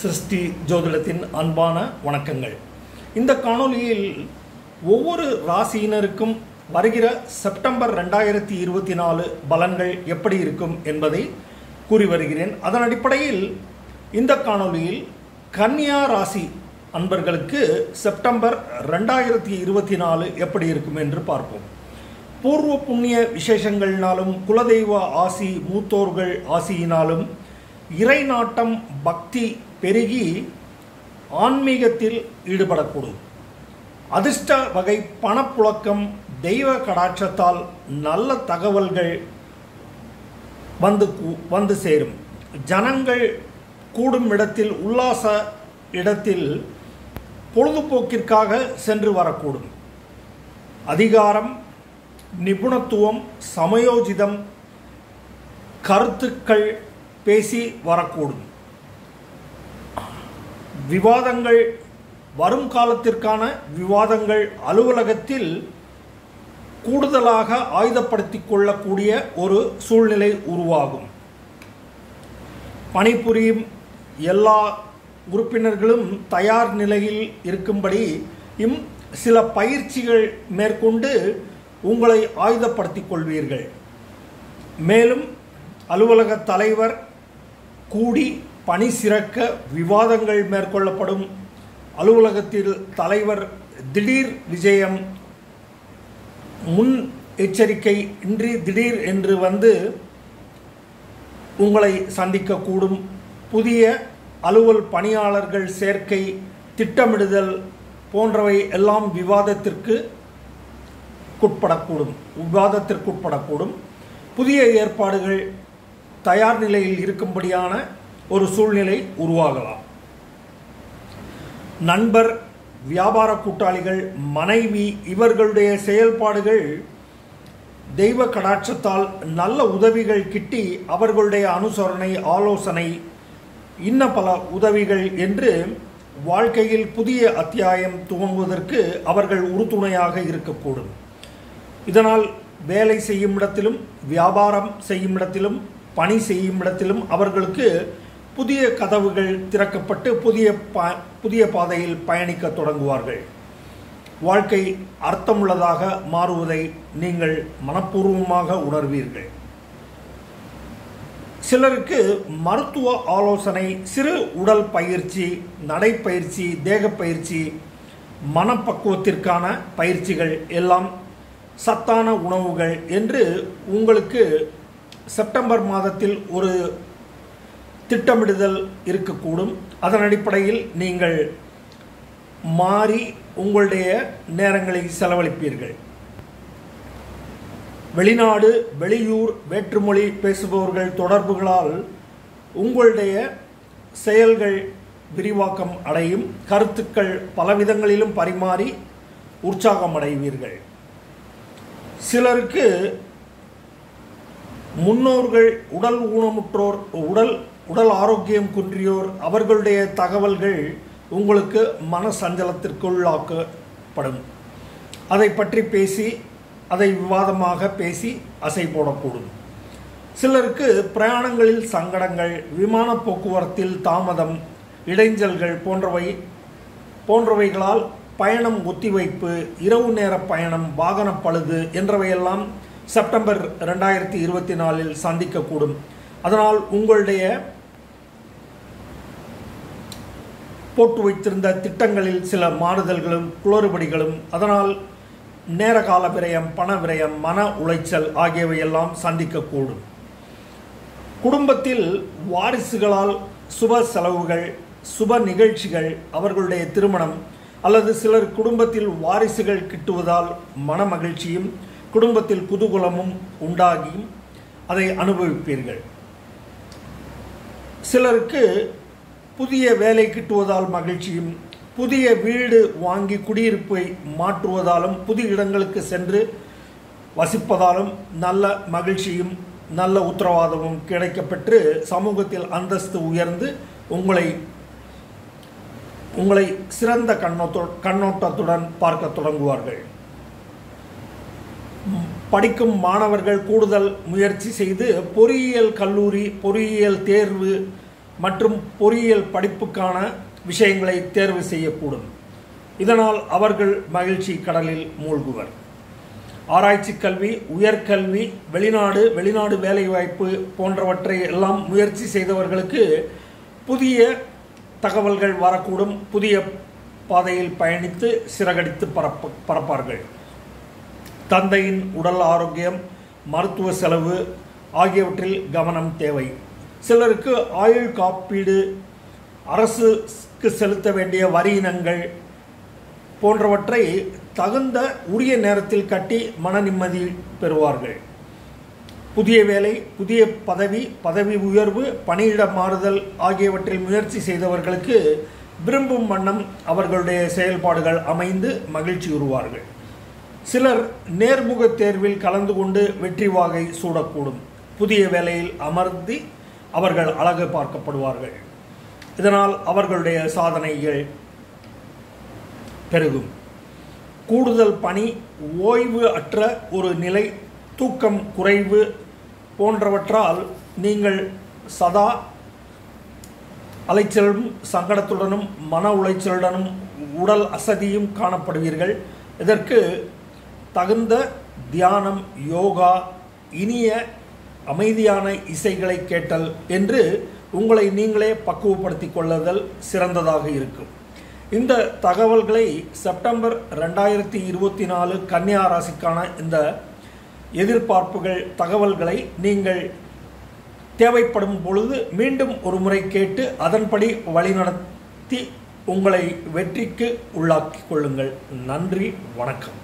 சிருஷ்டி ஜோதிடத்தின் அன்பான வணக்கங்கள். இந்த காணொளியில் ஒவ்வொரு ராசியினருக்கும் வருகிற செப்டம்பர் 2024 பலன்கள் எப்படி இருக்கும் என்பதை கூறி வருகிறேன். அதன் அடிப்படையில் இந்த காணொளியில் கன்னியா ராசி அன்பர்களுக்கு செப்டம்பர் 2024 எப்படி இருக்கும் என்று பார்ப்போம். பூர்வ புண்ணிய விசேஷங்களினாலும் குலதெய்வ ஆசி மூத்தோர்கள் ஆசியினாலும் இறை நாட்டம் பக்தி பெருகி ஆன்மீகத்தில் ஈடுபடக்கூடும். அதிர்ஷ்ட வகை பணப்புழக்கம், தெய்வ கடாட்சத்தால் நல்ல தகவல்கள் வந்து சேரும். ஜனங்கள் கூடும் இடத்தில் உல்லாச இடத்தில் பொழுதுபோக்கிற்காக சென்று வரக்கூடும். அதிகாரம், நிபுணத்துவம், சமயோஜிதம் கருத்துக்கள் பேசி வரக்கூடும். விவாதங்கள், வரும் காலத்திற்கான விவாதங்கள் அலுவலகத்தில் கூடுதலாக ஆயுதப்படுத்திக் கொள்ளக்கூடிய ஒரு சூழ்நிலை உருவாகும். பணிபுரியும் எல்லா உறுப்பினர்களும் தயார் நிலையில் இருக்கும்படி சில பயிற்சிகள் மேற்கொண்டு உங்களை ஆயுதப்படுத்திக் கொள்வீர்கள். மேலும் அலுவலக தலைவர் கூடி பணி சிறக்க விவாதங்கள் மேற்கொள்ளப்படும். அலுவலகத்தில் தலைவர் திடீர் விஜயம், முன் எச்சரிக்கை இன்றி திடீர் என்று வந்து உங்களை சந்திக்கக்கூடும். புதிய அலுவல் பணியாளர்கள் சேர்க்கை, திட்டமிடுதல் போன்றவை எல்லாம் விவாதத்திற்குட்படக்கூடும். புதிய ஏற்பாடுகள் தயார் நிலையில் இருக்கும்படியான ஒரு சூழ்நிலை உருவாகலாம். நண்பர், வியாபார கூட்டாளிகள், மனைவி இவர்களுடைய செயல்பாடுகள் தெய்வ கடாட்சத்தால் நல்ல உதவிகள் கிட்டி அவர்களுடைய அனுசரணை, ஆலோசனை, இன்ன பல உதவிகள் என்று வாழ்க்கையில் புதிய அத்தியாயம் துவங்குவதற்கு அவர்கள் உறுதுணையாக இருக்கக்கூடும். இதனால் வேலை செய்யும் இடத்திலும், வியாபாரம் செய்யும் இடத்திலும், பணி செய்யும் இடத்திலும் அவர்களுக்கு புதிய கதவுகள் திறக்கப்பட்டு புதிய பாதையில் பயணிக்க தொடங்குவார்கள். வாழ்க்கை அர்த்தமுள்ளதாக மாறுவதை நீங்கள் மனப்பூர்வமாக உணர்வீர்கள். சிலருக்கு மருத்துவ ஆலோசனை, சிறு உடல் பயிற்சி, நடைப்பயிற்சி, தேகப்பயிற்சி, மனப்பக்குவத்திற்கான பயிற்சிகள் எல்லாம், சத்தான உணவுகள் என்று உங்களுக்கு செப்டம்பர் மாதத்தில் ஒரு திட்டமிடுதல் இருக்கக்கூடும். அதன் அடிப்படையில் நீங்கள் மாறி உங்களுடைய நேரங்களை செலவழிப்பீர்கள். வெளிநாடு, வெளியூர், வேற்றுமொழி பேசுபவர்கள் தொடர்புகளால் உங்களுடைய செயல்கள் விரிவாக்கம் அடையும். கருத்துக்கள் பலவிதங்களிலும் பரிமாறி உற்சாகம் அடைவீர்கள். சிலருக்கு முன்னோர்கள், உடல் ஊனமுற்றோர், உடல் ஆரோக்கியம் குன்றியோர் அவர்களுடைய தகவல்கள் உங்களுக்கு மன சஞ்சலத்திற்குள்ளாக்கப்படும். அதை பற்றி பேசி அதை விவாதமாக பேசி அசை போடக்கூடும். சிலருக்கு பிரயாணங்களில் சங்கடங்கள், விமான போக்குவரத்தில் தாமதம், இடைஞ்சல்கள் போன்றவைகளால் பயணம் ஒத்திவைப்பு, இரவு நேர பயணம், வாகன பழுது என்றவையெல்லாம் செப்டம்பர் 2024 சந்திக்கக்கூடும். அதனால் உங்களுடைய போட்டு வைத்திருந்த திட்டங்களில் சில மாறுதல்களும் குளறுபடிகளும், அதனால் நேரகால விரயம், பண விரயம், மன உளைச்சல் ஆகியவையெல்லாம் சந்திக்கக்கூடும். குடும்பத்தில் வாரிசுகளால் சுப செலவுகள், சுப நிகழ்ச்சிகள், அவர்களுடைய திருமணம் அல்லது சிலர் குடும்பத்தில் வாரிசுகள் கிட்டுவதால் மன மகிழ்ச்சியும் குடும்பத்தில் குதூகலமும் உண்டாகியும் அதை அனுபவிப்பீர்கள். சிலருக்கு புதிய வேலை கிட்டுவதால் மகிழ்ச்சியும், புதிய வீடு வாங்கி குடியிருப்பை மாற்றுவதாலும், புதிய இடங்களுக்கு சென்று வசிப்பதாலும் நல்ல மகிழ்ச்சியும் நல்ல உத்தரவாதமும் கிடைக்கப்பெற்று சமூகத்தில் அந்தஸ்து உயர்ந்து உங்களை சிறந்த கண்ணோட்டத்துடன் பார்க்க தொடங்குவார்கள். படிக்கும் மாணவர்கள் கூடுதல் முயற்சி செய்து பொறியியல் கல்லூரி, பொறியியல் தேர்வு மற்றும் பொறியியல் படிப்புக்கான விஷயங்களை தேர்வு செய்யக்கூடும். இதனால் அவர்கள் மகிழ்ச்சி கடலில் மூழ்குவர். ஆராய்ச்சி கல்வி, உயர்கல்வி, வெளிநாடு வேலைவாய்ப்பு போன்றவற்றை எல்லாம் முயற்சி செய்தவர்களுக்கு புதிய தகவல்கள் வரக்கூடும். புதிய பாதையில் பயணித்து சிறகடித்து பறப்பார்கள். தந்தையின் உடல் ஆரோக்கியம், மருத்துவ செலவு ஆகியவற்றில் கவனம் தேவை. சிலருக்கு ஆயுள் காப்பீடு, அரசுக்கு செலுத்த வேண்டிய வரி இனங்கள் போன்றவற்றை தகுந்த உரிய நேரத்தில் கட்டி மன நிம்மதி பெறுவார்கள். புதிய வேலை, புதிய பதவி உயர்வு, பணியிட மாறுதல் ஆகியவற்றில் முயற்சி செய்தவர்களுக்கு விரும்பும் வண்ணம் அவர்களுடைய செயல்பாடுகள் அமைந்து மகிழ்ச்சியுறுவார்கள். சிலர் நேர்முக தேர்வில் கலந்து கொண்டு வெற்றி வாகை சூடக்கூடும். புதிய வேலையில் அமர்த்தி அவர்கள் அழகு பார்க்கப்படுவார்கள். இதனால் அவர்களுடைய சாதனைகள் பெருகும். கூடுதல் பணி, ஓய்வு அற்ற ஒரு நிலை, தூக்கம் குறைவு போன்றவற்றால் நீங்கள் சதா அலைச்சலும் சங்கடத்துடனும் மன உளைச்சலுடனும் உடல் அசதியும் காணப்படுவீர்கள். இதற்கு தகுந்த தியானம், யோகா, இனிய அமைதியான இசைகளை கேட்டல் என்று உங்களை நீங்களே பக்குவப்படுத்திக் கொள்ளுதல் சிறந்ததாக இருக்கும். இந்த தகவல்களை செப்டம்பர் 2024 கன்னியா ராசிக்கான இந்த எதிர்பார்ப்புகள் தகவல்களை நீங்கள் தேவைப்படும் பொழுது மீண்டும் ஒரு முறை கேட்டு அதன்படி வழிநடத்தி உங்களை வெற்றிக்கு உள்ளாக்கிக் கொள்ளுங்கள். நன்றி, வணக்கம்.